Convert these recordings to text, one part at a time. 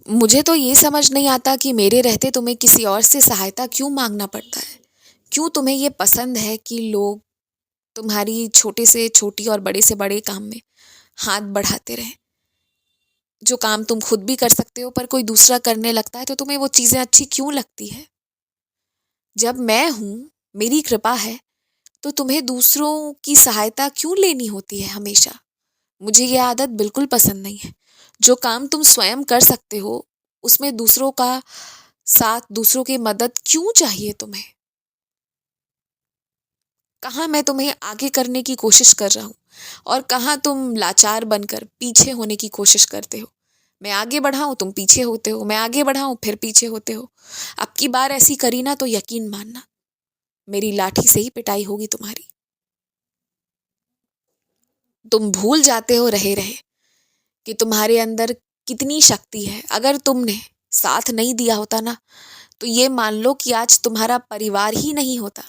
मुझे तो ये समझ नहीं आता कि मेरे रहते तुम्हें किसी और से सहायता क्यों मांगना पड़ता है। क्यों तुम्हें ये पसंद है कि लोग तुम्हारी छोटे से छोटी और बड़े से बड़े काम में हाथ बढ़ाते रहें। जो काम तुम खुद भी कर सकते हो पर कोई दूसरा करने लगता है तो तुम्हें वो चीज़ें अच्छी क्यों लगती है। जब मैं हूँ, मेरी कृपा है, तो तुम्हें दूसरों की सहायता क्यों लेनी होती है हमेशा। मुझे ये आदत बिल्कुल पसंद नहीं है। जो काम तुम स्वयं कर सकते हो, उसमें दूसरों का साथ, दूसरों की मदद क्यों चाहिए तुम्हें। कहाँ मैं तुम्हें आगे करने की कोशिश कर रहा हूँ और कहाँ तुम लाचार बनकर पीछे होने की कोशिश करते हो। मैं आगे बढ़ाऊं तुम पीछे होते हो, मैं आगे बढ़ाऊं फिर पीछे होते हो। अब की बार ऐसी करी ना तो यकीन मानना, मेरी लाठी से ही पिटाई होगी तुम्हारी। तुम भूल जाते हो रहे रहे कि तुम्हारे अंदर कितनी शक्ति है। अगर तुमने साथ नहीं दिया होता ना, तो ये मान लो कि आज तुम्हारा परिवार ही नहीं होता।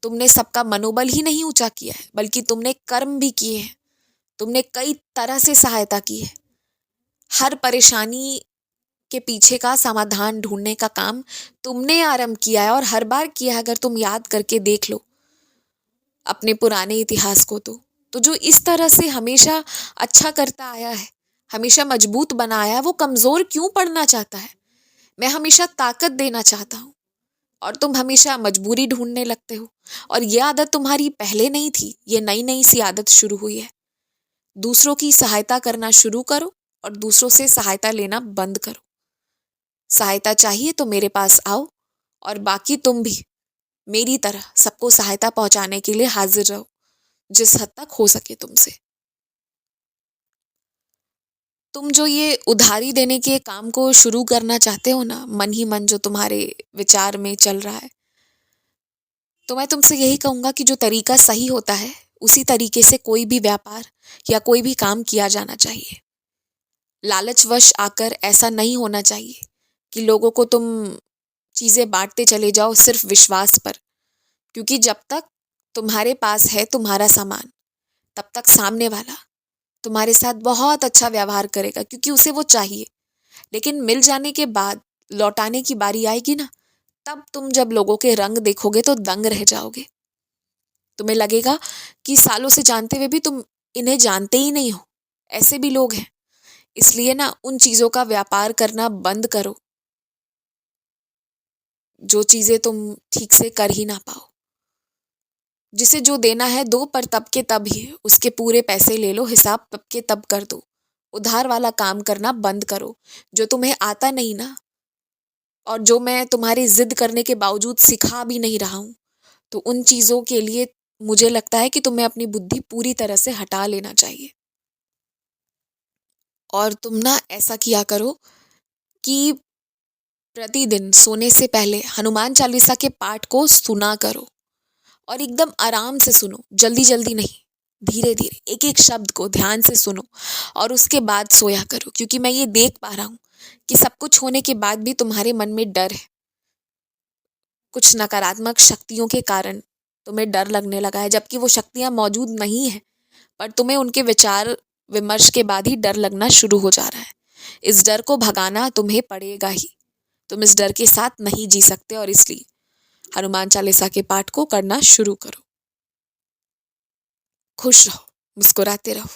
तुमने सबका मनोबल ही नहीं ऊंचा किया है, बल्कि तुमने कर्म भी किए हैं। तुमने कई तरह से सहायता की है। हर परेशानी के पीछे का समाधान ढूंढने का काम तुमने आरंभ किया है, और हर बार किया है। अगर तुम याद करके देख लो अपने पुराने इतिहास को, तो जो इस तरह से हमेशा अच्छा करता आया है, हमेशा मजबूत बनाया है, वो कमजोर क्यों पड़ना चाहता है। मैं हमेशा ताकत देना चाहता हूँ और तुम हमेशा मजबूरी ढूंढने लगते हो। और ये आदत तुम्हारी पहले नहीं थी, ये नई नई सी आदत शुरू हुई है। दूसरों की सहायता करना शुरू करो और दूसरों से सहायता लेना बंद करो। सहायता चाहिए तो मेरे पास आओ, और बाकी तुम भी मेरी तरह सबको सहायता पहुंचाने के लिए हाजिर रहो, जिस हद तक हो सके तुमसे। तुम जो ये उधारी देने के काम को शुरू करना चाहते हो ना, मन ही मन जो तुम्हारे विचार में चल रहा है, तो मैं तुमसे यही कहूंगा कि जो तरीका सही होता है, उसी तरीके से कोई भी व्यापार या कोई भी काम किया जाना चाहिए। लालचवश आकर ऐसा नहीं होना चाहिए कि लोगों को तुम चीजें बांटते चले जाओ सिर्फ विश्वास पर। क्योंकि जब तक तुम्हारे पास है तुम्हारा सामान, तब तक सामने वाला तुम्हारे साथ बहुत अच्छा व्यवहार करेगा, क्योंकि उसे वो चाहिए। लेकिन मिल जाने के बाद लौटाने की बारी आएगी ना, तब तुम जब लोगों के रंग देखोगे तो दंग रह जाओगे। तुम्हें लगेगा कि सालों से जानते हुए भी तुम इन्हें जानते ही नहीं हो। ऐसे भी लोग हैं। इसलिए ना उन चीजों का व्यापार करना बंद करो जो चीजें तुम ठीक से कर ही ना पाओ। जिसे जो देना है दो, पर तब के तब ही उसके पूरे पैसे ले लो, हिसाब तब के तब कर दो। उधार वाला काम करना बंद करो। जो तुम्हें आता नहीं ना, और जो मैं तुम्हारी जिद करने के बावजूद सिखा भी नहीं रहा हूं, तो उन चीजों के लिए मुझे लगता है कि तुम्हें अपनी बुद्धि पूरी तरह से हटा लेना चाहिए। और तुम ना ऐसा किया करो कि प्रतिदिन सोने से पहले हनुमान चालीसा के पाठ को सुना करो, और एकदम आराम से सुनो, जल्दी जल्दी नहीं, धीरे धीरे एक एक शब्द को ध्यान से सुनो और उसके बाद सोया करो। क्योंकि मैं ये देख पा रहा हूँ कि सब कुछ होने के बाद भी तुम्हारे मन में डर है। कुछ नकारात्मक शक्तियों के कारण तुम्हें डर लगने लगा है, जबकि वो शक्तियां मौजूद नहीं है, पर तुम्हें उनके विचार विमर्श के बाद ही डर लगना शुरू हो जा रहा है। इस डर को भगाना तुम्हें पड़ेगा ही। तुम इस डर के साथ नहीं जी सकते, और इसलिए हनुमान चालीसा के पाठ को करना शुरू करो। खुश रहो, मुस्कुराते रहो।